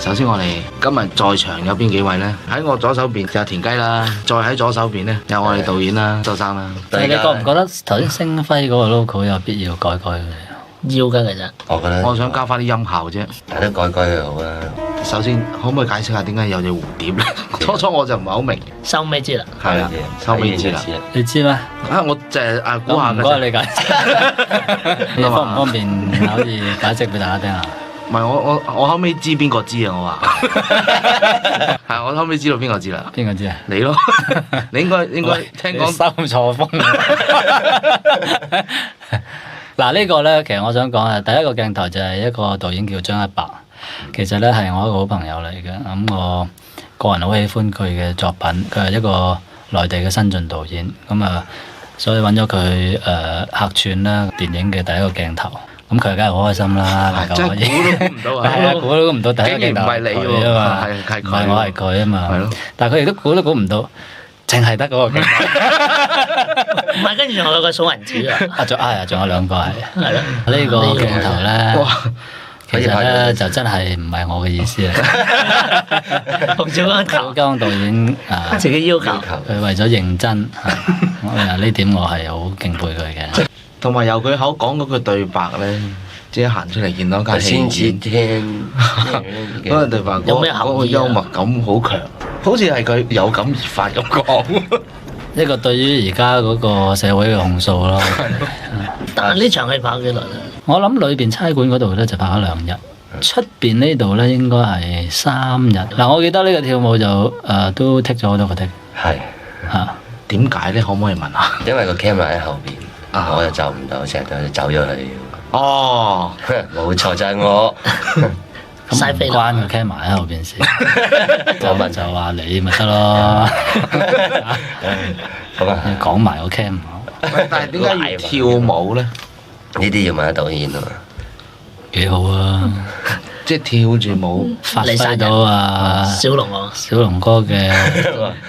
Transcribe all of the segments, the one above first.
首先我哋今日在場有邊幾位呢？喺我左手邊就有田雞啦，再喺左手邊呢，有我哋導演啦，周生啦。你覺唔覺得頭先星輝嗰個 logo 有必要改佢？要㗎其實。我覺得我想加翻啲音效啫。睇得改佢好啦。首先可唔可以解釋下點解有隻蝴蝶呢？初初我就唔係好明。收尾知啦。係啊，收尾知啦。你知咩？我就係估下唔該你解釋。你方唔方便可以解釋俾大家聽下？唔係我後尾知邊個知啊！我話係我後尾知道邊個知啦。邊個知啊？你咯，你應該聽講收錯風。嗱呢個咧，其實我想講啊，第一個鏡頭就係一個導演叫張一白，其實咧係我一個好朋友嚟嘅。咁我個人好喜歡佢嘅作品，佢係一個內地嘅新晉導演。咁啊，所以揾咗佢客串啦電影嘅第一個鏡頭。咁佢梗係好開心啦，真係估都估唔到啊！係啊，估都估唔到第一個鏡頭唔係你喎，唔係我係佢啊嘛。係咯，但係佢亦都估唔到，淨係得嗰個鏡頭。唔係，跟住仲有個數銀紙啊！仲有兩個係。係咯。呢個鏡頭咧，其實咧就真係唔係我嘅意思啊。洪小剛導演自己要求，佢為咗認真，呢點我係好敬佩佢嘅。同埋由佢口講嗰句對白咧，即係行出嚟見到間戲院，先聽嗰個對白嗰個幽默感好強，好似係佢有感而發咁講。呢個對於而家嗰個社會嘅控訴咯。但係呢場戲拍幾耐啊？我諗裏邊差館嗰度咧就拍咗2日，出邊呢度咧應該係3日。嗱，我記得呢個跳舞就都剔咗好多個剔。係嚇，點解咧？可唔可以問下？因為個 camera 喺後邊。我又走唔到，成日都走咗去。哦，冇錯就係我。咁唔關個 camera 喺後邊事。我問就話你咪得咯。好啊，你講埋個 cam。但係點解要跳舞咧？呢啲要問下導演啊嘛。幾好啊！即係跳住舞，發揮到啊小龍哥嘅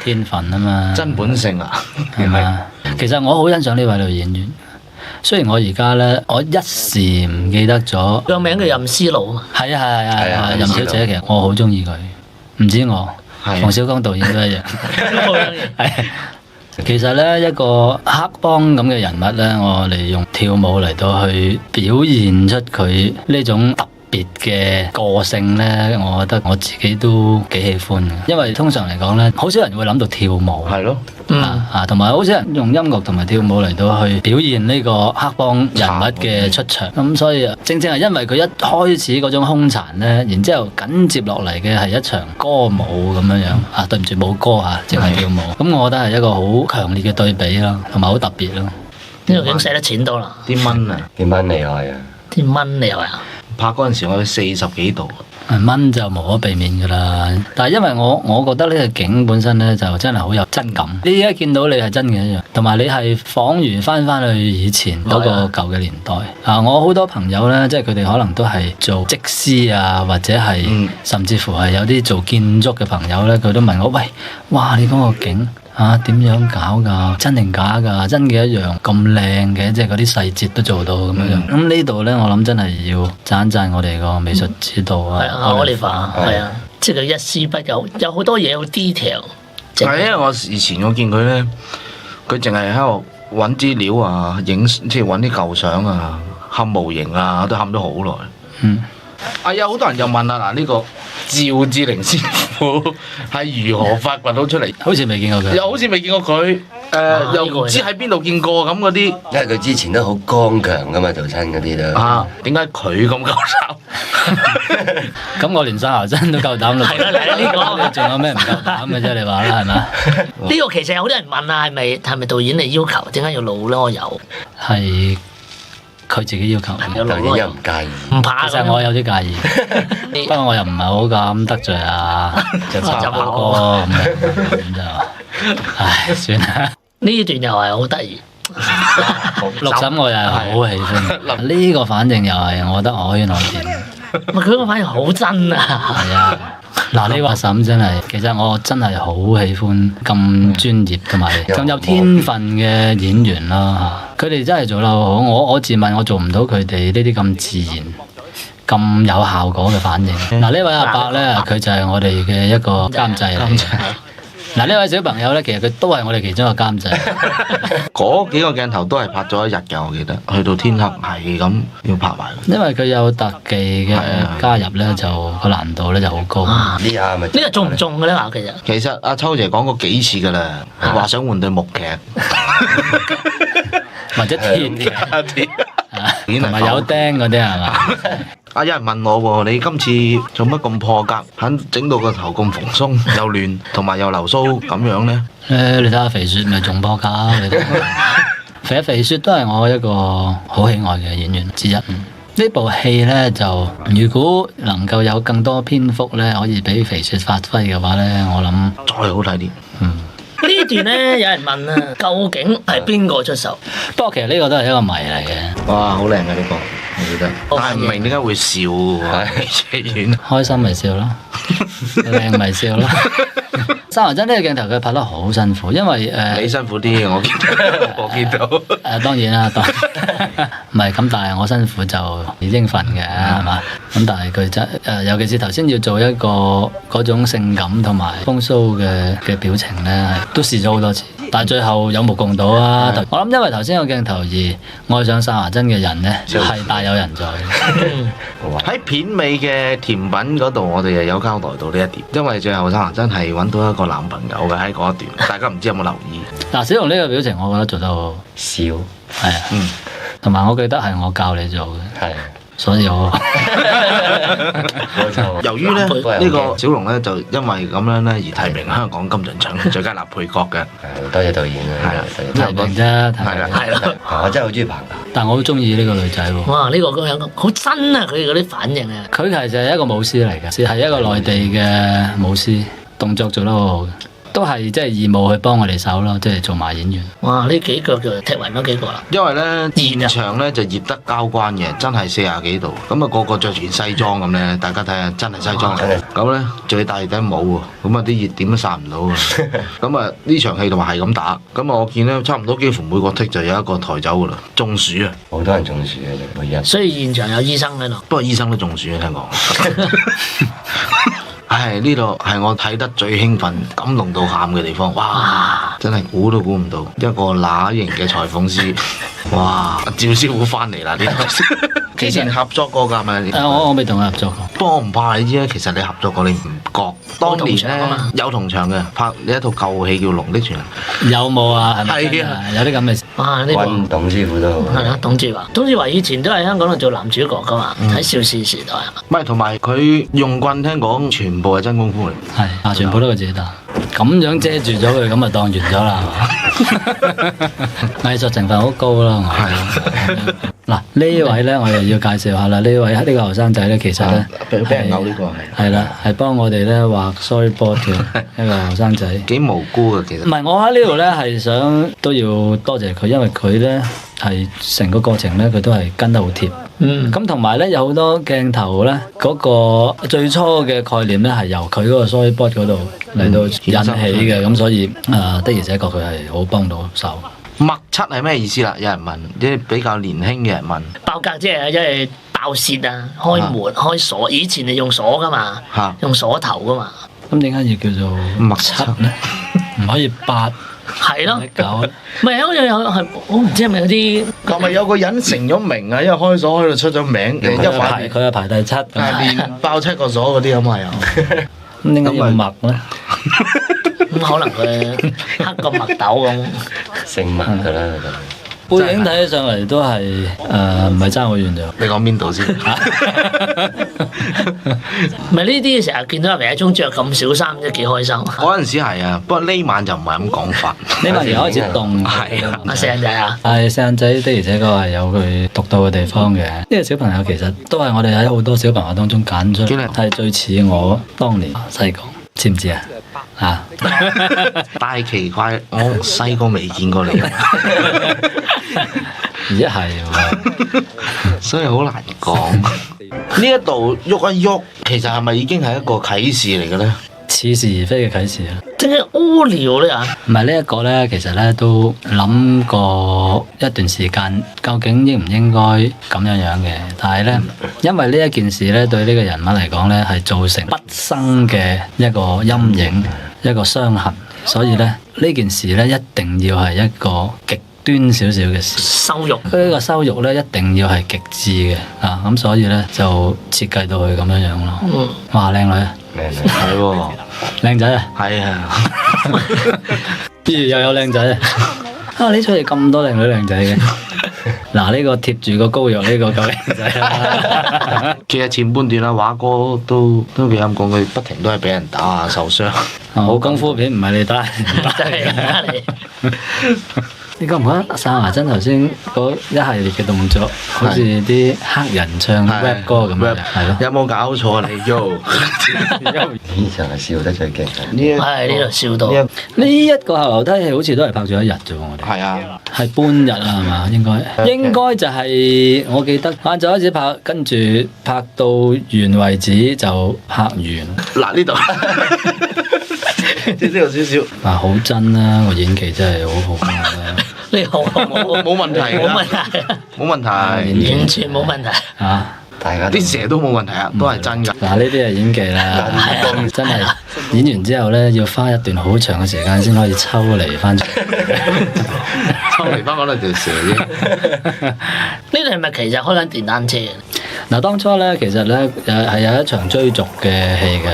天分啊嘛。真本性啊，係嘛？其實我好欣賞呢位女演員，雖然我而家咧，我一時唔記得咗。個名叫任思路啊。係啊，任小姐，其實我好中意佢，唔止我，馮小剛導演都一樣。係，其實咧一個黑幫咁嘅人物咧，我哋用跳舞嚟到去表現出佢呢種特別嘅個性咧，我覺得我自己都幾喜歡嘅，因為通常嚟講咧，好少人會諗到跳舞。係咯。同埋好少人用音樂同埋跳舞嚟到去表現呢個黑幫人物嘅出場，咁所以正係因為佢一開始嗰種兇殘咧，然之後緊接落嚟嘅係一場歌舞咁樣樣，對唔住冇歌淨係跳舞，咁我覺得係一個好強烈嘅對比咯，同埋好特別咯。呢度已經使得錢多啦。啲蚊啊！啲蚊厲害啊！啲蚊厲害啊！拍嗰陣時我去40幾度。蚊就無可避免㗎啦，但係因為我覺得呢個景本身咧就真係好有真感，你而家見到你係真嘅一樣，同埋你係彷如翻去以前嗰個舊嘅年代。我好多朋友咧，即係佢哋可能都係做則師啊，或者係甚至乎係有啲做建築嘅朋友咧，佢都問我：喂，哇！你嗰個景點樣搞㗎？真定假㗎？真嘅一樣咁靚嘅，即係嗰啲細節都做到咁樣。咁呢度咧，我諗真係要讚讚我哋個美術指導啊！Oliver 係啊，即係佢一絲不苟，有好多嘢好 detail。係因為我以前我見佢咧，佢淨係喺度揾資料啊，影即係揾啲舊相啊，冚模型啊，都冚咗好耐。有好多人又問啦，嗱呢個趙志凌師傅係如何發掘到出嚟？好似未見過佢，又好似未見過佢。又唔知喺邊度見過咁嗰啲。因為佢之前都好剛強噶嘛，做親嗰啲都。點解佢咁夠膽？咁我連生牙真都夠膽啦。係啦，呢個你仲有咩唔夠膽嘅啫？你話啦，係咪？呢個其實有好多人問啊，係咪導演嚟要求？點解要老咧？我有係佢自己要求。導演又唔介意。唔怕。其實我有啲介意，不過我又唔係好敢得罪就拍哥咁就，唉，算啦。呢段又係好得意，六嬸我又係好喜歡。呢個反正又係我覺得我可圈可點。佢個反應好真啊！係啊，嗱呢個嬸真係，其實我真係好喜歡咁專業同埋咁有天分嘅演員啦。佢哋真係做得好好，我自問我做唔到佢哋呢啲咁自然、咁有效果嘅反應。嗱，呢位阿伯咧，佢就係我哋嘅一個監製嚟嘅。嗱，呢位小朋友咧，其實佢都係我哋其中一個監製。嗰幾個鏡頭都係拍咗一日嘅，我記得。去到天黑係咁要拍埋。因為佢有特技嘅加入咧，就個難度咧就好高。呢下咪呢個中唔中嘅咧？話其實其實阿秋姐講過幾次㗎啦，話想換對木劇，或者鐵嘅，同埋有釘嗰啲係嘛？有人問我喎，你今次做乜咁破格，肯整到個頭咁蓬鬆又亂，同埋又流蘇咁樣呢？你睇下肥雪咪仲破格，你睇肥雪都係我一個好喜愛嘅演員之一。呢部戲呢，就如果能夠有更多篇幅呢，可以俾肥雪發揮嘅話呢，我諗再好睇啲。呢段咧，有人問啊，究竟係邊個出手？不過其實呢個都係一個謎嚟嘅。哇，好靚嘅呢個，我覺得。但係唔明點解會笑喎？戲院開心咪笑咯，靚咪笑咯。三華真呢個鏡頭佢拍得好辛苦，因為你辛苦啲，我見到。當然啦，唔係咁，但係我辛苦就應份嘅，係嘛？咁但係佢真尤其是頭先要做一個嗰種性感同埋風騷嘅表情咧，都試咗好多次，但係最後有目共睹啊！我諗因為頭先個鏡頭而愛上三華真嘅人咧，係大有人在。喺片尾嘅甜品嗰度，我哋又有交代到呢一點，因為最後三華真係揾到一個男朋友嘅喺嗰一段，大家唔知有冇留意？嗱，小龍呢個表情，我覺得做得好好，笑，係啊，同埋我記得係我教你做嘅，係。所以我由於咧呢個小龍咧就因為咁樣咧而提名香港金像獎最佳男配角嘅。多謝導演啊，提名啫，係啦，係咯。我真係好中意彭家，但我好中意呢個女仔喎。哇！呢個咁樣好真啊，佢嗰啲反應啊。佢其實係一個武師嚟嘅，係一個內地嘅武師，動作做得好好嘅。都係即係義務去幫我哋手咯，即係做埋演員。哇！呢幾腳就踢暈咗幾個啦。因為咧現場咧就熱得交關嘅，真係40幾度，咁啊個個着住西裝咁咧，大家睇下真係西裝嚟。咁咧仲要戴頂帽喎，咁啊啲熱點都散唔到嘅。咁啊呢場戲同埋係咁打，咁啊我見咧差唔多幾乎每個剔就有一個抬走噶啦，中暑啊！好多人中暑嘅每日。所以現場有醫生喺度。不過醫生都中暑啊，聽講。唉，呢度係我睇得最興奮、感動到喊嘅地方。哇！真係估都估唔到，一個乸型嘅裁縫師。哇！趙師傅翻嚟啦！呢度之前合作過㗎咪？我未同佢合作過。不過我唔怕你知啊，其實你合作過你唔覺。當年咧有同場嘅，拍你一套舊戲叫《龍的傳人》。有冇啊？係咪？係啊，有啲咁嘅事。哇！呢個揾董師傅都好。係啊，董志華。董志華以前都喺香港度做男主角㗎嘛，喺邵氏時代係嘛。唔係，同埋佢用棍聽講全部係真功夫嚟。係啊，全部都係自己打。咁樣遮住咗佢，咁咪當完咗啦，係嘛？藝術成分好高啦，係啊。嗱呢位咧，我又要介紹下啦。呢個後生仔咧，其實咧俾人咬呢個係。係啦，係幫我哋咧畫 storyboard 嘅一個後生仔。幾無辜嘅其實。唔係，我喺呢度咧係想都要多謝佢，因為佢咧係成個過程咧，佢都係跟得好貼。咁同埋咧有好多鏡頭咧，嗰個最初嘅概念咧係由佢嗰個 storyboard 嗰度嚟到引起嘅，咁所以的而且確佢係好幫到手。墨漆係咩意思啦？有人問，即係比較年輕嘅人問。爆格即係因為爆竊啊，開門開鎖，以前係用鎖噶嘛，用鎖頭噶嘛。咁點解要叫做墨漆咧？唔可以八？係咯，搞唔係好似有係，我唔知係咪有啲。係咪有個人成咗名啊？因為開鎖開到出咗名，佢係排第7，連爆7個鎖嗰啲咁啊有。咁點解要墨咧？咁可能佢黑個墨豆咁。姓墨㗎啦，背影睇起上嚟都係唔係爭好遠啫。你講邊度先？唔係呢啲成日見到阿皮一中着咁少衫，真係幾開心。嗰陣時係啊，不過呢晚就唔係咁講法。呢晚而開始凍。係啊，阿四眼仔啊。係四眼仔的而且確係有佢獨到嘅地方嘅。呢個小朋友其實都係我哋喺好多小朋友當中揀出，係最似我當年細個，知唔知啊？啊！但係奇怪，我細個未見過你，而家係喎，所以好難講。呢一度喐一喐，其實係咪已經係一個啟示嚟嘅咧？似是而非嘅啟示啦。即係屙尿咧嚇，唔係呢一個咧，其實咧都諗過一段時間，究竟應唔應該咁樣嘅？但係咧，因為呢一件事咧，對呢個人物嚟講咧，係造成畢生嘅一個陰影、一個傷痕，所以咧呢件事咧一定要係一個極端少少嘅事，羞辱。呢個羞辱咧一定要係極致嘅啊！咁所以咧就設計到佢咁樣樣咯。哇，靚女啊！係喎，靚仔啊！係啊，咦，又有靚仔啊！啊，呢出戲咁多靚女靚仔嘅。嗱，呢個貼住個膏藥呢個夠靚仔啦。其實前半段啊，華哥都幾啱講，佢不停都係俾人打啊，受傷。冇功夫片唔係你打，真係打你。你覺唔覺得哨牙珍頭先嗰一系列嘅動作，好似啲黑人唱 rap 歌咁樣？係咯。有冇搞錯啊你？Yo，呢場係笑得最勁。係呢度笑到。呢一個後樓梯戲好似都係拍咗一日啫喎，我哋。係啊，係半日啊，係嘛？應該就係我記得晏晝開始拍，跟住拍到完為止就拍完。嗱呢度。即係有少少，啊好真啦，個演技真係好好啦。呢個冇問題，冇問題，冇問題，完全冇問題。嚇，大家啲蛇都冇問題啊，都係真㗎。嗱呢啲係演技啦，真係演完之後咧，要花一段好長嘅時間先可以抽離翻出嚟，抽離翻嗰兩條蛇啫。呢度係咪其實開緊電單車？嗱，當初咧其實咧係有一場追逐嘅戲嘅。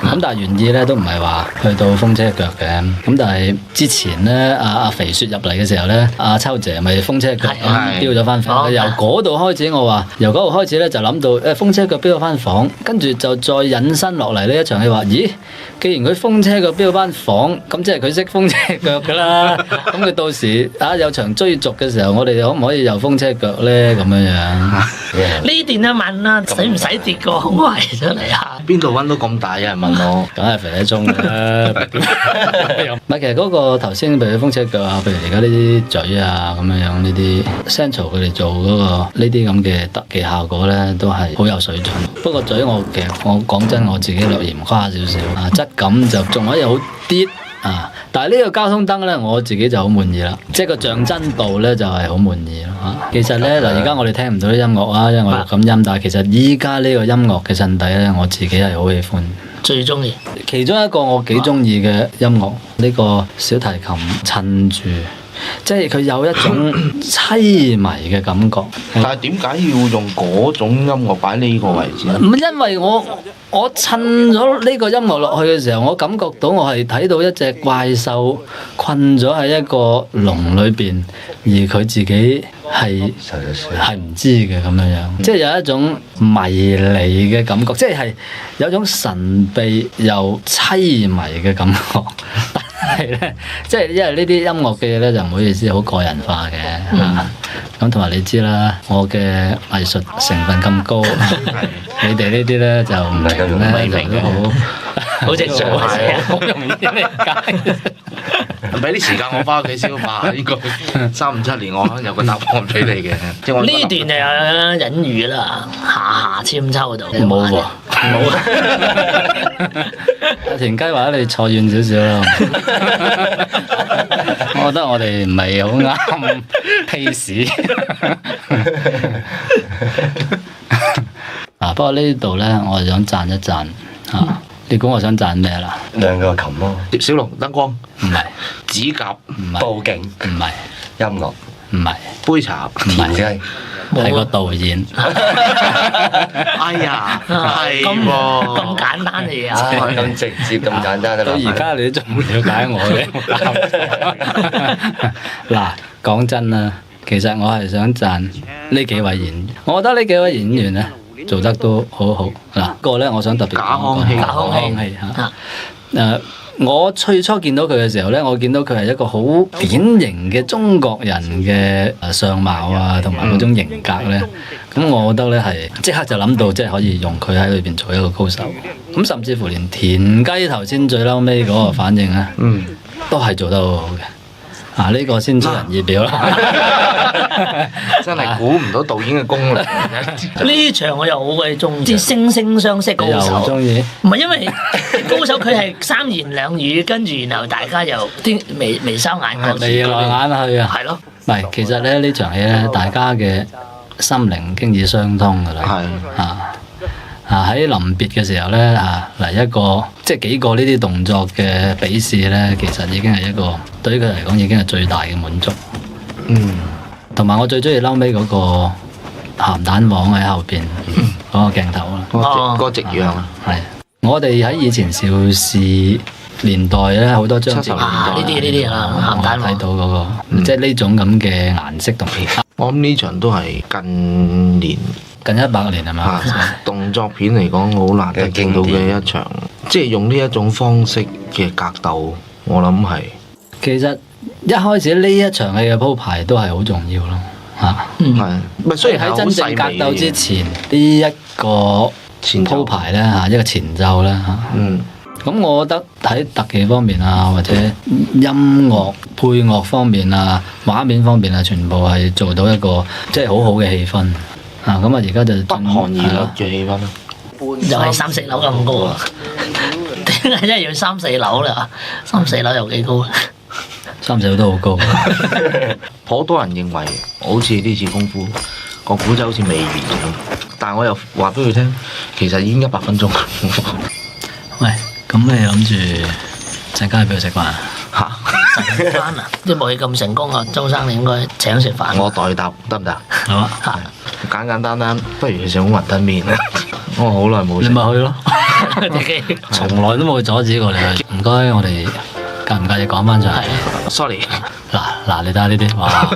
咁但係原意咧都唔係話去到風車腳嘅，咁但係之前咧阿肥雪入嚟嘅時候咧，阿秋姐咪風車腳飆咗翻房，由嗰度開始我話，由嗰度開始咧就諗到風車腳飆咗翻房，跟住就再引申落嚟呢一場戲話，咦，既然佢風車腳飆咗翻房，咁即係佢識風車腳㗎啦，咁佢到時有場追逐嘅時候，我哋可唔可以由風車腳咧咁樣樣？呢段一問啦，使唔使跌個胸圍出嚟啊？邊度揾到咁大啊？問我，梗係肥得中啦。唔係，其實嗰個頭先譬如風車腳啊，譬如而家呢啲嘴啊咁樣樣呢啲 Central 佢哋做嗰個呢啲咁嘅特技效果咧，都係好有水準。不過嘴其實我講真我自己略嫌誇少少啊，質感就仲可以好啲。啊！但係呢個交通燈咧，我自己就好滿意啦，即係個像真度咧就係好滿意咯嚇。其實咧嗱，而家我哋聽唔到啲音樂啊，因為我錄緊音，但係其實依家呢個音樂嘅襯底咧，我自己係好喜歡。最中意其中一個我幾中意嘅音樂，呢個小提琴襯住。即係佢有一種凄迷嘅感覺。但係點解要用嗰種音樂擺呢個位置咧？唔因為我襯咗呢個音樂落去嘅時候，我感覺到我係睇到一隻怪獸困咗喺一個籠裏邊，而佢自己係唔知嘅咁樣樣，即係有一種迷離嘅感覺，即係有種神秘又凄迷嘅感覺。係咧，即係因為呢啲音樂嘅嘢咧，就唔好意思，好個人化嘅嚇。咁同埋你知啦，我嘅藝術成分咁高，你哋呢啲咧就唔係咁容易明嘅，好正常啊，好容易理解。俾啲時間我翻屋企消化，應該3-5-7年我有個答案俾你嘅。呢段就有隱喻啦，下籤抽到冇喎，冇。田雞話你坐遠少少啦，我覺得我哋唔係好啱 pace。不過呢度咧，我係想讚一讚嚇。你估我想讚咩啦？兩個琴咯，葉小龍燈光唔係，指甲唔係，佈景唔係，音樂唔係，杯茶，田雞，係個導演。哎呀，係喎，咁簡單嘅嘢啊！咁直接咁簡單到而家你都仲唔了解我嘅？嗱，講真啦，其實我係想讚呢幾位演員，我覺得呢幾位演員咧做得都好好。嗱，個咧我想特別講賈康熙嚇。我最初見到佢嘅時候咧，我見到佢係一個好典型嘅中國人嘅相貌啊，同埋嗰種型格咧。咁我覺得咧係即刻就諗到，即係可以用佢喺裏邊做一個高手。咁甚至乎連田雞頭先最嬲尾嗰個反應咧，都係做得好好嘅。呢個先出人意表啦！真係估唔到導演嘅功力。呢場我又好鬼中意，惺惺相惜高手。中意？唔係因為高手佢係三言兩語，跟住然後大家又啲眉梢眼角，眉來眼去啊！係咯。唔係，其實咧呢場戲咧，大家嘅心靈經已相通㗎啦。係喺臨別嘅時候咧嚟一個即係幾個呢啲動作嘅比試咧，其實已經係一個對於佢嚟講已經係最大嘅滿足。同埋我最中意嬲尾嗰個鹹蛋黃喺後邊嗰個鏡頭啦。嗰個夕陽係我哋喺以前邵氏年代咧，好多張照呢啲鹹蛋黃睇到嗰個即係呢種咁嘅顏色同氣。我諗呢場都係近100年係嘛？動作片嚟講好難得見到嘅一場，即係用呢一種方式嘅格鬥，我諗係。其實一開始呢一場戲嘅鋪排都係好重要咯，係。咪雖然喺真正格鬥之前呢一個鋪排咧一個前奏咧咁我覺得喺特技方面啊，或者音樂配樂方面啊、畫面方面啊，全部係做到一個即係好好嘅氣氛。咁而家就不寒而栗嘅氣氛又係3、4樓咁高啊！點解真係要3、4樓啦？3、4樓有幾高？3、4樓都好高。好多人認為好似呢次功夫個古仔好似未完咁，但係我又話俾佢聽，其實已經100分鐘。喂，咁你諗住陣間去邊度食飯啊？陣間啊！啲武戲咁成功啊，周生你應該請食飯。我代答得唔得？好啊。簡簡單單，不如去食碗雲吞麵啊！我好耐冇食。你咪去咯。從來都冇阻止過你去。唔該，我哋介唔介意講翻就係？Sorry。嗱，你睇下呢啲，哇！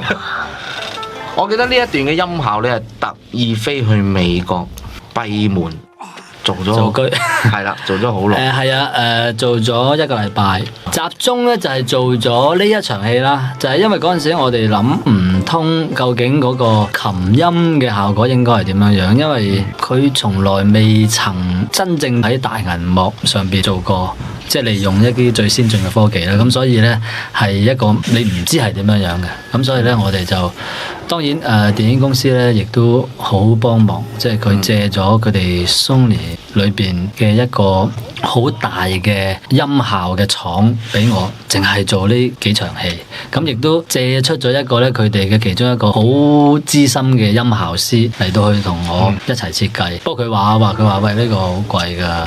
我記得呢一段嘅音效咧，係特意飛去美國閉門做居，係啦，做咗好耐。係啊，做咗1個禮拜，集中咧就係做咗呢一場戲啦。就係因為嗰陣時我哋諗唔通究竟嗰個琴音嘅效果應該係點樣樣，因為佢從來未曾真正喺大銀幕上邊做過，即係利用一啲最先進嘅科技啦。咁所以咧係一個你唔知係點樣樣嘅。咁所以咧我哋就當然電影公司咧亦都好幫忙，即係佢借咗佢哋 Sony 裏邊嘅一個好大嘅音效嘅廠俾我，淨係做呢幾場戲。咁亦都借出咗一個咧，佢哋嘅其中一個好資深嘅音效師嚟到去同我一齊設計。不過佢話喂，呢個好貴㗎。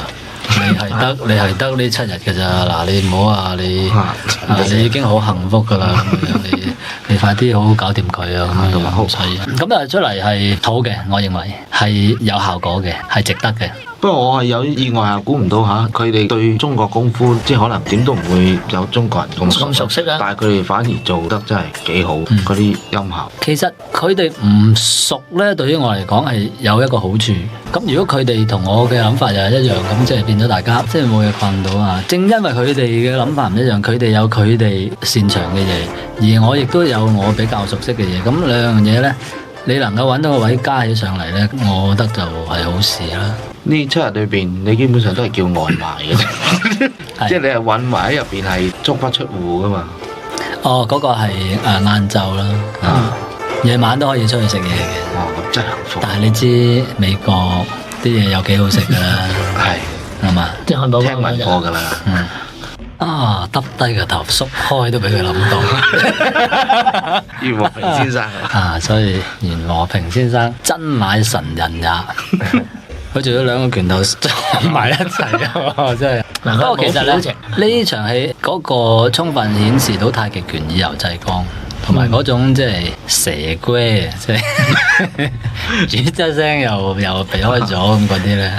你係得呢7日㗎咋？嗱，你唔好啊！你已經好幸福㗎啦，咁樣你快啲好好搞掂佢啊！咁樣好所以咁啊出嚟係好嘅，我認為係有效果嘅，係值得嘅。不過我係有意外啊，估唔到嚇，佢哋對中國功夫即係可能點都唔會有中國人咁熟悉啊，但係佢哋反而做得真係幾好，嗰啲音效。其實佢哋唔熟咧，對於我嚟講係有一個好處。咁如果佢哋同我嘅諗法又係一樣，咁即係變咗大家即係冇嘢困到啊！正因為佢哋嘅諗法唔一樣，佢哋有佢哋擅長嘅嘢，而我亦都有我比較熟悉嘅嘢。咁兩樣嘢咧，你能夠揾到個位加起上嚟咧，我覺得就係好事啦。呢7日裏邊，你基本上都係叫外賣嘅啫，即係你係揾埋喺入邊係足不出戶噶嘛。哦，嗰個係晏晝啦，夜晚都可以出去食嘢嘅。哦，真係幸福。但係你知美國啲嘢有幾好食㗎啦，係嘛？即係漢堡包聽聞過㗎啦。耷低個頭縮開都俾佢諗到。袁和平先生所以袁和平先生真乃神人也。佢做咗2個拳頭撞埋一齊啊！真係。不過其實咧，呢場戲嗰個充分顯示到太極拳以柔制剛，同埋嗰種即係蛇龜啊，即係咦一聲又避開咗咁嗰啲咧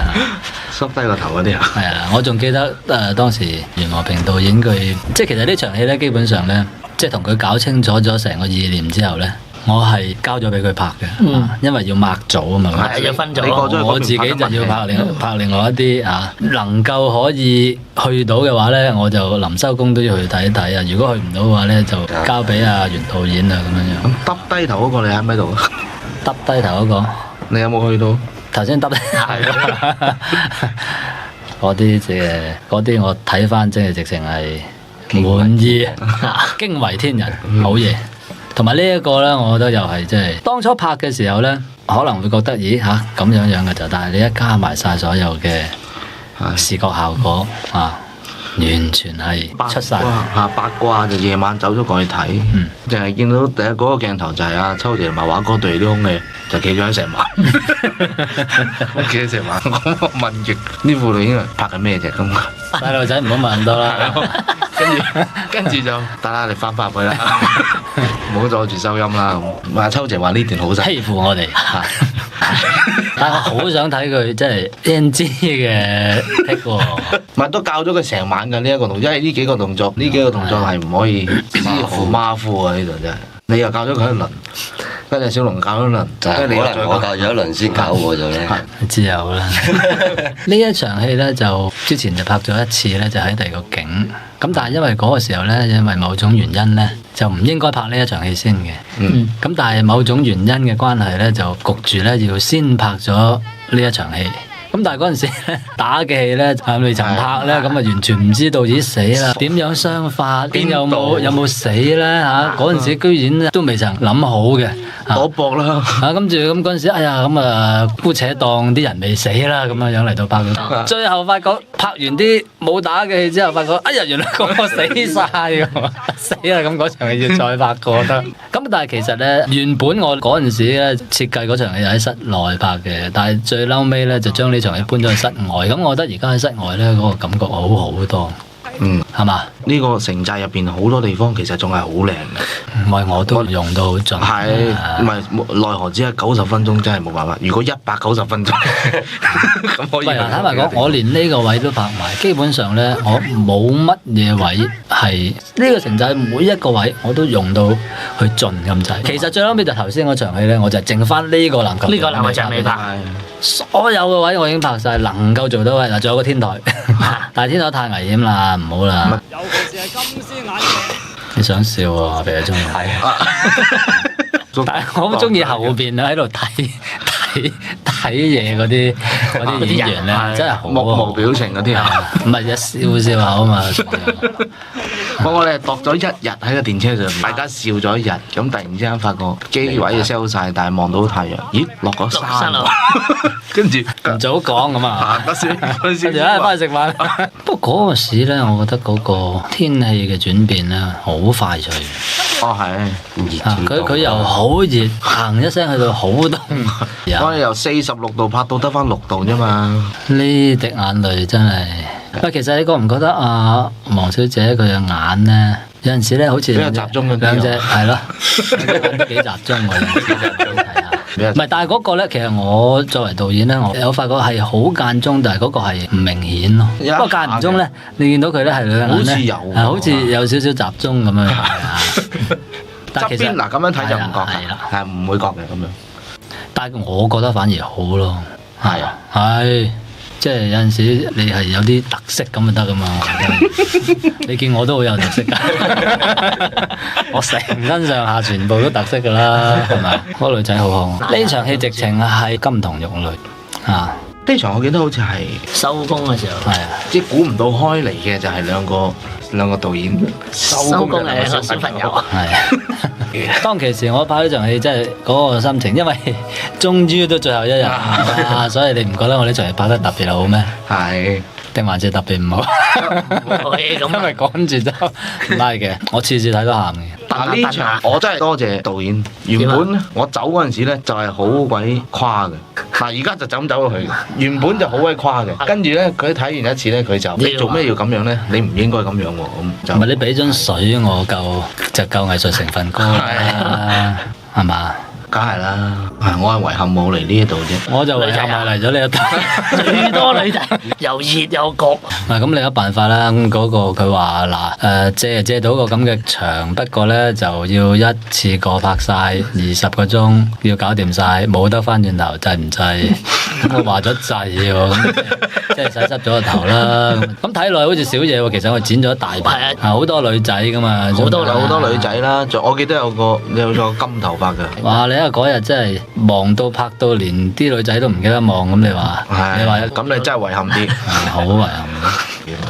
縮低個頭嗰啲啊。係啊，我仲記得當時袁和平導演佢，即係其實呢場戲咧，基本上咧，即係同佢搞清楚咗成個意念之後咧。我係交咗俾佢拍嘅，因為要抹組啊嘛。係要分組。我自己就要拍另外一啲能夠可以去到嘅話咧，我就臨收工都要去睇一睇啊。如果去唔到嘅話咧，就交俾阿袁導演啊咁樣樣。咁耷低頭嗰個你喺唔喺度啊？耷低頭嗰個，你有冇去到？頭先耷低頭嗰啲我睇翻，即係直情係滿意，驚為天人，好嘢。同埋呢一個咧，我覺得又係即係當初拍嘅時候咧，可能會覺得咦嚇咁樣嘅就，但係你一加埋晒所有嘅視覺效果啊，完全係出晒八卦就夜晚走咗過去睇，淨係見到第一嗰個鏡頭就係阿秋姐同埋華哥對啲空氣，就企咗喺成晚，企咗成晚。我問極呢副女應該拍緊咩啫咁？細路仔唔好問咁多啦。跟住就得啦，你翻返去啦，唔好阻住收音啦。阿秋姐話呢段好欺負我哋，但係我好想睇佢即係 NG 嘅 take 喎。唔係都教咗佢成晚㗎呢一個動作，因為呢幾個動作係唔可以馬虎啊！呢度真係，你又教咗佢一輪，跟住小龍教咗一輪，就係可能我教咗一輪先教我咗咧。之後啦，呢一場戲咧就之前就拍咗一次咧，就喺第二個景。咁但係因為嗰個時候咧，因為某種原因咧，就唔應該拍呢一場戲先嘅。咁但係某種原因嘅關係咧，就焗住咧要先拍咗呢一場戲。咁但係嗰陣時咧打嘅戲咧，未曾拍咧，咁啊完全唔知道已死啦，點樣傷法，有冇死咧嚇？嗰陣時居然都未曾諗好嘅，賭博啦跟住咁嗰陣時，哎呀咁啊姑且當啲人未死啦，咁樣嚟到拍嘅。最後發覺拍完啲冇打嘅戲之後，發覺哎呀原來個個死晒㗎，死啦！咁嗰場戲要再拍過得。咁但係其實咧，原本我嗰陣時咧設計嗰場戲喺室內拍嘅，但係最嬲尾咧就將呢場戲搬咗去室外。咁我覺得而家喺室外咧嗰個感覺好好多。係嘛？呢個城寨入邊好多地方其實仲係好靚嘅。唔係我都用到好盡。係，唔係奈何只係90分鐘真係冇辦法。如果190分鐘，咁可以。坦白講，我連呢個位都拍埋，基本上咧我冇乜嘢位係呢個城寨每一個位我都用到去盡咁滯。其實最後尾就頭先嗰場戲咧，我就剩翻呢個籃球。呢個籃球場未拍。所有嘅位我已經拍晒，能夠做到位嗱，仲有個天台，但係天台太危險啦，唔好啦。尤其是係金絲眼鏡。你想笑喎，俾佢中意睇。但係我好中意後邊喺度睇嘢嗰啲演員咧，真係好目無表情嗰啲啊，唔係一笑口啊嘛。我哋度咗一日喺個電車上，大家笑咗一日，咁突然之間發覺機位就 sell 晒，但係望到太陽，咦落咗山啦，跟住唔早講咁啊，得先，跟住翻去食飯。不過嗰個時咧，我覺得嗰個天氣嘅轉變咧好快脆。哦係，佢由好熱，行一聲去到好凍。我哋由46度拍到得翻6度啫嘛。呢滴眼淚真係。喂，其實你覺唔覺得啊，黃小姐佢嘅眼咧，有陣時咧好似比較集中嗰啲，兩隻係咯，眼都幾集中喎。唔係，但係嗰個咧，其實我作為導演咧，我發覺係好間中，但係嗰個係唔明顯咯。不過間唔中咧，你見到佢咧係兩眼咧，好似有少少集中咁樣。但係其實嗱咁樣睇就唔覺嘅，係唔會覺嘅咁樣。但係我覺得反而好咯。係啊，係。即係有陣時你係有啲特色咁就得噶嘛，你見我都好有特色㗎，我成身上下全部都特色㗎啦，係咪？嗰個女仔好可愛。呢場戲直情係金童玉女啊！呢場我記得好似係收工嘅時候，係啊，即係估唔到開嚟嘅就係兩個導演收工係個小朋友。係當其時我拍呢場戲真係嗰個心情，因為終於都最後一日所以你唔覺得我呢場戲拍得特別好咩？係。定還是特別唔好？因為趕住就唔係嘅，我次次睇都喊嘅。但呢場我真係多謝導演。原本咧，我走嗰陣時咧就係好鬼誇嘅，但係而家就咁走咗去。原本就好鬼誇嘅，跟住咧佢睇完一次咧，佢就你做咩要咁樣咧？你唔應該咁樣喎。咁就唔係你俾樽水我就夠藝術成分高啦，係嘛？梗係啦，我係遺憾冇嚟呢一度啫。我就遺憾係嚟咗呢一度，最多女仔又熱又焗。咁你有辦法啦。咁嗰個佢話嗱借到個咁嘅場，不過咧就要一次過拍晒20個鐘，要搞掂晒，冇得翻轉頭，制唔制？我話咗制喎，即係洗濕咗個頭啦。咁睇落好似少嘢喎，其實我剪咗一大排，好多女仔噶嘛，好多女仔啦。我記得有個金頭髮嘅。哇！你啊，嗰日真係忙到拍到連啲女仔都唔記得望咁，你話咁你真係遺憾啲，好遺憾。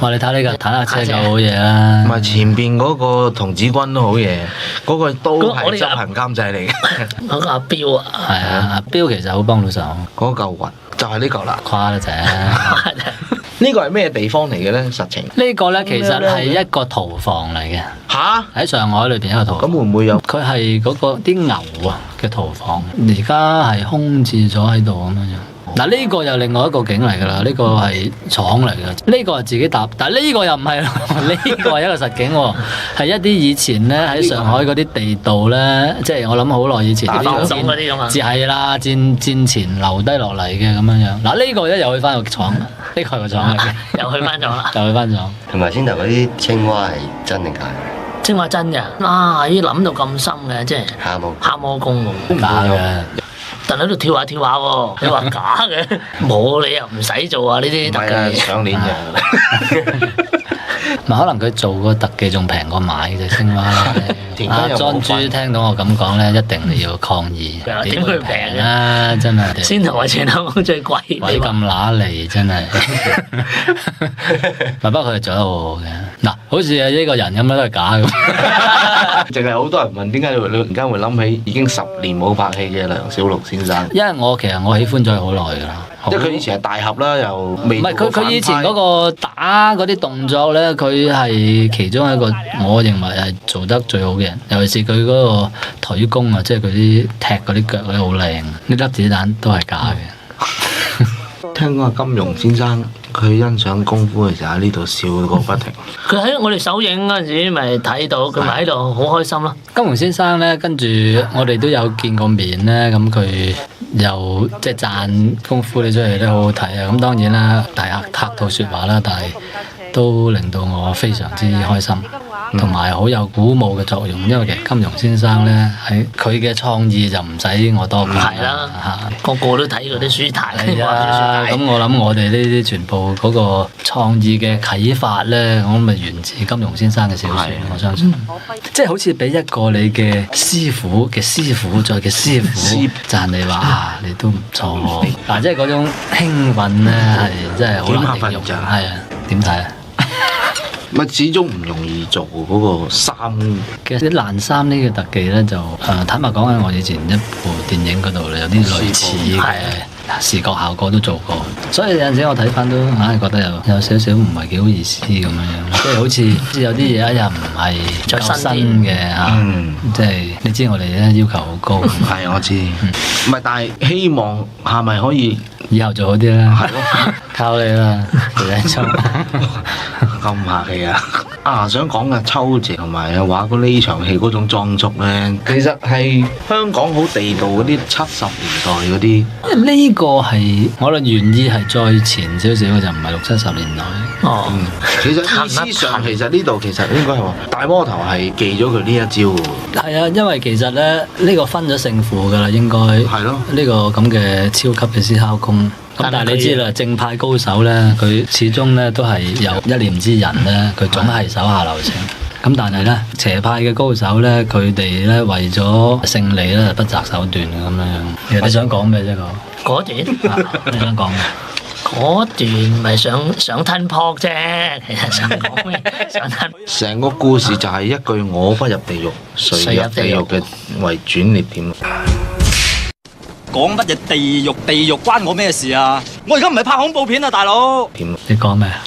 哇！你睇呢架坦克車就好嘢啦。唔係前邊嗰個童子軍都好嘢，嗰個都係執行監製嚟嘅。嗰個阿彪啊，係啊，阿彪其實好幫到手。嗰嚿雲就係呢嚿啦，誇得滯。呢個係咩地方嚟嘅咧？實情呢個咧其實係一個屠房嚟嘅。吓？喺上海裏邊一個屠房。咁會唔會有？佢係嗰個啲牛啊嘅屠房，而家係空置咗喺度咁樣。嗱，呢個又另外一個景嚟㗎啦，呢個係廠嚟㗎，呢個係自己搭，但係呢個又唔係咯，呢個係一個實景喎，係一啲以前咧喺上海嗰啲地道咧，即係我諗好耐以前啲放鬆嗰啲咁啊，係啦，戰前留低落嚟嘅咁樣樣。嗱，呢個又去翻個廠，呢個係個廠嚟嘅，又去翻廠啦，又去翻廠。同埋先頭嗰啲青蛙係真定假？青蛙真嘅，啊！依諗到咁深嘅，即係蛤蟆功喎，假嘅。但喺度跳下跳下喎，你話假嘅，冇理由唔使做啊！呢啲特技上年嘅，咪可能佢做個特技仲平過買隻青蛙咧。阿莊豬聽到我咁講咧，一定要抗議。點會平啊？真係先頭話全香港最貴，鬼咁乸嚟真係。不過佢做得好好嘅。嗱，好似係呢個人咁樣都係假嘅。淨係好多人問點解你突然間會諗起已經10年冇拍戲嘅梁小龍先生？因為其實我喜歡咗佢好耐㗎啦。即係佢以前係大俠啦，又未唔係佢以前嗰個打嗰啲動作咧，佢係其中一個我認為係做得最好嘅人。尤其是佢嗰個腿功啊，即係佢啲踢嗰啲腳嗰啲好靚。呢粒子彈都係假嘅。聽講阿金庸先生佢欣賞功夫嘅時候喺呢度笑個不停。佢喺我哋首映嗰陣時咪睇到，佢咪喺度好開心咯。金庸先生咧，跟住我哋都有見過面咧，咁佢又即係讚功夫你出嚟都好好睇啊！咁當然啦，大客套説話啦，但係都令到我非常之開心。同埋好有鼓舞嘅作用，因為其實金庸先生咧喺佢嘅創意就唔使我多講啦，個個都睇佢啲書睇啊。咁我諗我哋呢啲全部嗰個創意嘅啟發咧，我咪源自金庸先生嘅小説，我相信。即係好似俾一個你嘅師傅嘅師傅再嘅師傅讚你話你都唔錯。嗱，即係嗰種興奮咧係真係好難形容。係啊，點睇啊？咪始終唔容易做嗰個衫。其實啲爛衫呢個特技咧就坦白講喺我以前一部電影嗰度咧有啲類似嘅視覺效果都做過，所以有陣時我睇翻都硬係覺得有少少唔係幾好意思咁樣樣，即係好似有啲嘢又唔係着新嘅嚇，即係你知我哋咧要求好高。係我知，唔係但係希望係咪可以以後做好啲啦？係咯，靠你啦，咁客氣啊！想講嘅秋姐同埋阿華哥呢場戲嗰種裝束咧，其實係香港好地道嗰啲70年代嗰啲。呢個係我哋原意係再前少少嘅，就唔係60、70年代。其實意思上其實呢度其實應該係話大魔頭係記咗佢呢一招喎。係啊，因為其實咧呢個分咗勝負㗎啦，應該係咯。呢個咁嘅超級嘅獅吼功。咁但係你知啦，正派高手咧，佢始終咧都係有一念之人咧，佢總係手下留情。咁但係咧，邪派嘅高手咧，佢哋咧為咗勝利咧，不擇手段嘅咁樣。其實你想講咩啫？嗰段你想講咩？嗰段咪想吞泡啫，其實想講咩？想吞。成個故事就係一句我不入地獄，誰入地獄嘅為轉捩點。講乜嘢地獄？地獄關我咩事啊？我而家唔係拍恐怖片啊，大佬。你講咩啊？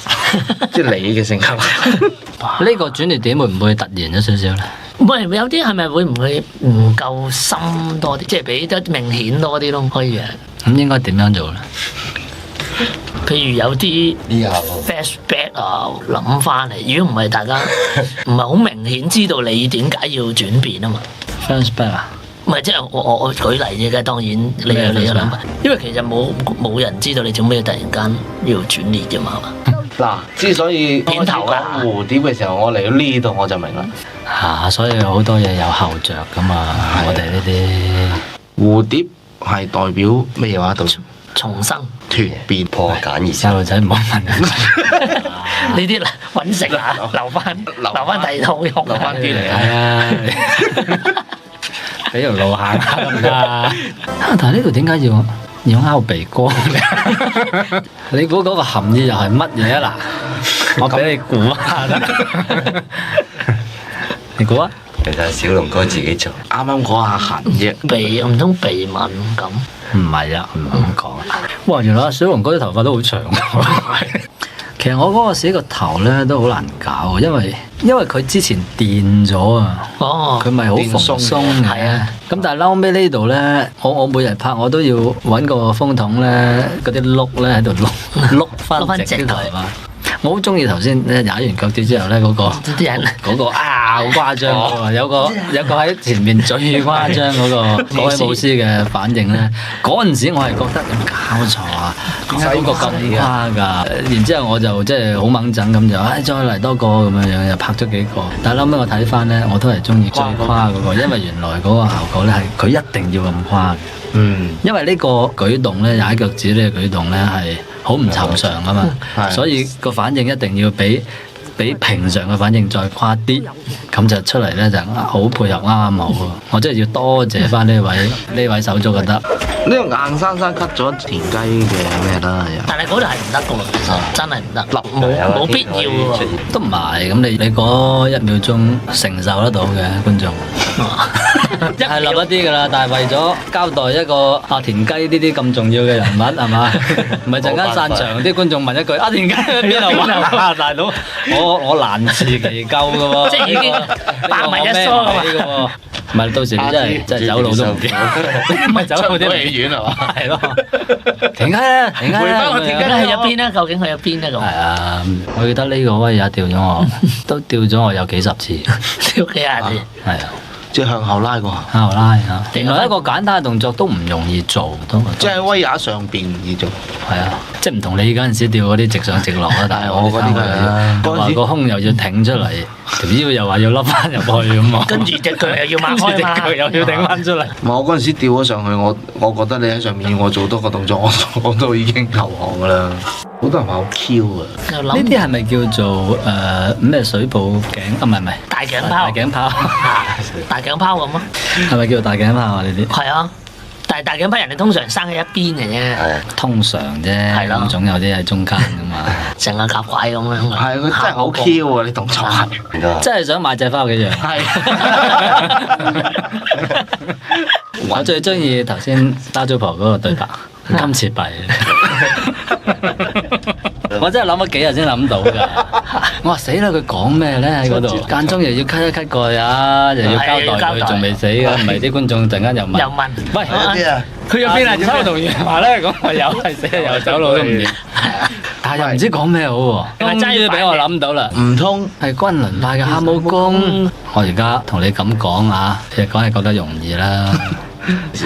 即係你嘅性格。呢個轉捩點會唔會突然咗少少咧？唔係，有啲係咪會唔會唔夠深多啲？即係俾得明顯多啲咯，可以啊。咁應該點樣做咧？譬如有啲 flashback 啊，諗翻嚟。如果唔係大家唔係好明顯知道你點解要轉變啊嘛。flashback 啊？唔係，即係我舉例啫，梗係當然你有你嘅諗法，因為其實冇人知道你做咩突然間要轉捩啫嘛，係嘛？嗱，之所以開始講蝴蝶嘅時候，我嚟到呢度我就明啦。所以好多嘢有後着噶嘛。我哋呢啲蝴蝶係代表咩嘢話？到重生、蛻變、破繭而細路仔唔好問呢啲啦，揾食啊，留翻第二套用，留翻啲嚟啊！俾條路行下得唔得啊？但係呢度點解要拗鼻哥嘅？你估嗰個含義又係乜嘢啊？嗱，我俾你估下得。你估啊？其實係小龍哥自己做。啱啱講下痕啫，鼻唔通鼻敏感？唔係啊，唔係咁講啊！哇，原來小龍哥啲頭髮都好長。其實我嗰個時個頭咧都好難搞，因為佢之前電咗啊，哦，佢咪好蓬鬆嘅。係啊，咁但係嬲尾呢度咧，我每日拍我都要揾個風筒咧，嗰啲碌咧喺度碌翻直啲頭髮。我好中意頭先咧踩完腳趾之後咧嗰個好誇張喎！有個喺前面最誇張嗰位武師嘅反應咧，嗰陣時我係覺得有冇搞錯啊？點解嗰個咁誇㗎？然之後我就即係好掹陣咁就再嚟多個咁樣樣，又拍咗幾個。但係後尾我睇翻咧，我都係中意最誇嗰個，因為原來嗰個效果咧係佢一定要咁誇嘅。因為呢個舉動咧，踩腳趾呢個舉動咧係好唔尋常啊嘛，所以個反應一定要比平常嘅反應再誇啲，咁就出嚟咧就好配合啱啱好。我真係要多謝翻呢位手足就得。呢個硬生生 cut 咗田雞嘅咩啦？但係嗰度係唔得嘅喎，其實真係唔得，冇必要喎。都唔係咁，你嗰1秒鐘承受得到嘅觀眾，係立一啲㗎啦。但係為咗交代一個阿田雞呢啲咁重要嘅人物係嘛？唔係陣間散場啲觀眾問一句阿田雞喺邊度啊？大佬，我難辭其咎㗎喎，即係已經百密一疏㗎喎。唔係到時你真係走路都唔掂，唔係走路啲戲院係嘛？係咯，田雞咧，田雞咧，田雞去咗邊咧？究竟去咗邊咧？咁係啊，我記得呢個威也吊咗我，都吊咗我有幾十次，吊幾廿次，係啊。即係向後拉過，向後拉嚇。原來一個簡單嘅動作都唔容易做，即係威也上邊而做。係啊，即係唔同你嗰陣時吊嗰啲直上直落啊，但係我嗰啲係話個胸又要挺出嚟，條腰又話要笠翻入去咁啊，跟住隻腳又要擘開嘛，隻腳又要頂翻出嚟。我嗰陣時吊咗上去，我覺得你喺上面要我做多個動作，我都已經投降㗎啦。好多人話好 Q 啊！呢啲係咪叫做咩水泡頸啊？唔係大頸泡，大頸泡，大頸泡咁咯。係咪叫做大頸泡啊？呢啲係啊，但係大頸泡人哋通常生喺一邊嘅啫。通常啫，係咯，總有啲喺中間㗎嘛。成個夾鬼咁樣。係，佢真係好 Q 啊！啲動作係，真係想買隻翻屋企養。係。我最中意頭先打祖婆嗰個對白，今次弊。我真係諗咗幾日先諗到㗎。我話死啦！佢講咩咧喺嗰度？間中又要咳一咳過去啊，又要交代佢仲未死㗎，唔係啲觀眾陣間又問。喂，佢入邊啊？收同元話咧咁話有係死又走路都唔掂。但係又唔知講咩好喎。終於俾我諗到啦，唔通係軍輪派嘅蛤蟆功？我而家同你咁講啊，其實講係覺得容易啦。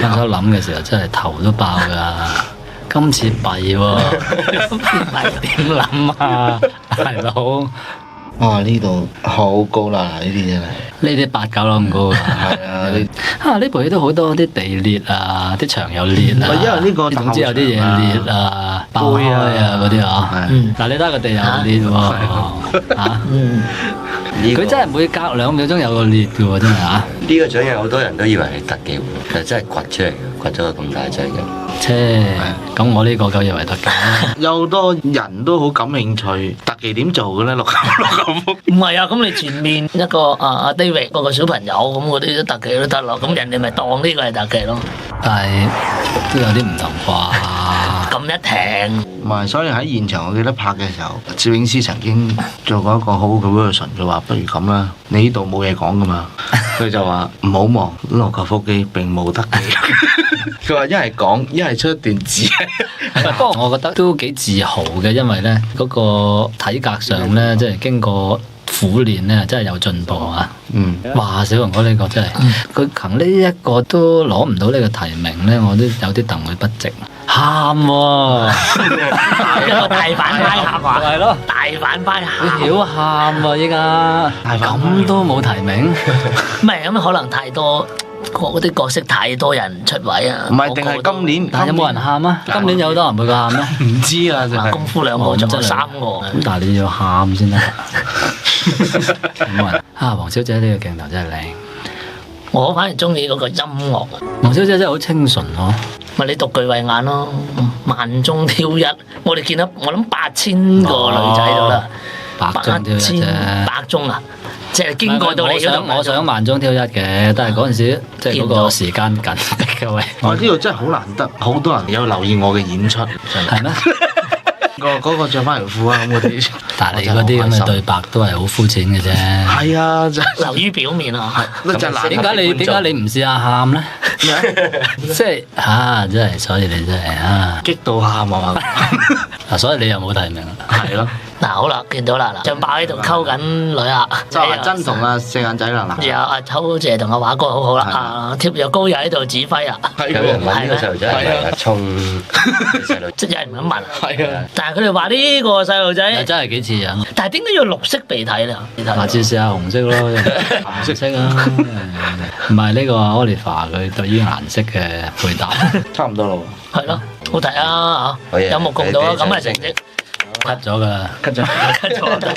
當初諗嘅時候真係頭都爆㗎。今次弊喎，點諗啊，大佬？哇！呢度好高啦，呢啲真係。呢啲8、9樓咁高㗎。係啊，呢部戲都好多啲地裂啊，啲牆有裂啊。因為呢個總之有啲嘢裂啊、爆開啊嗰啲啊。嗱，你睇下個地有裂喎，嚇。佢真係每隔2秒鐘有個裂嘅喎，真係嚇。呢個獎有好多人都以為係特技，其實真係掘出嚟嘅，掘咗個咁大獎嘅。咁我呢個夠以為特技。有好多人都好感興趣，特技點做嘅咧？六嚿腹。唔係啊，咁你前面一個阿 David 嗰個小朋友咁嗰啲特技都得咯，咁人哋咪當呢個係特技咯。但係都有啲唔同啩。咁一停。唔係，所以喺現場我記得拍嘅時候，攝影師曾經做過一個好嘅 version，佢話不如咁啦，你呢度冇嘢講噶嘛，佢就話唔好忙，六嚿腹肌並冇特技。佢話一係講，一係出一段字。不過我覺得都幾自豪嘅，因為咧嗰個體格上咧，即係經過苦練咧，真係有進步啊！哇！小龍哥呢個真係，佢憑呢一個都攞唔到呢個提名咧，我都有啲戥佢不值。喊喎！一個大反派喊啊！係咯，大反派喊。佢曉喊喎！依家咁都冇提名，唔係咁可能太多。嗰啲角色太多人出位啊！唔係，定係今年？但係有冇人喊啊？今年有好多人陪佢喊咩？唔知啊，就係功夫2個仲有3個。咁但係你要喊先得。咁啊！黃小姐呢個鏡頭真係靚。我反而中意嗰個音樂。黃小姐真係好清純咯。咪你獨具慧眼咯，萬中挑一。我哋見到我諗8000個女仔度啦，百中挑一啫。百中啊！即係經過到你嗰度。我想萬中挑一嘅，但係嗰陣時即係嗰個時間緊迫嘅喂。我呢度真係好難得，好多人有留意我嘅演出，係咩？嗰個著翻條褲啊咁嗰啲，但係你嗰啲咁嘅對白都係好膚淺嘅啫。係啊，就流於表面啊。就難。點解你唔試下喊咧？即係真係，所以你真係激到喊啊嘛！所以你又冇提名。係咯。嗱好啦，見到啦，張伯喺度溝緊女啊，就阿珍同阿四眼仔啦嗱。然後阿秋姐同阿華哥好好啦，貼又高又喺度指揮啊。有人問呢個細路仔係阿聰細路，即係有人咁問。係啊。但係佢哋話呢個細路仔真係幾似樣。但係點解要綠色鼻涕咧？下次試下紅色咯，紅色啊！唔係呢個 Oliver 佢對於顏色嘅配搭。差唔多咯。係咯，好睇啊嚇！有目共睹啊，咁嘅成績。cut 咗㗎。跟住。cut 咗。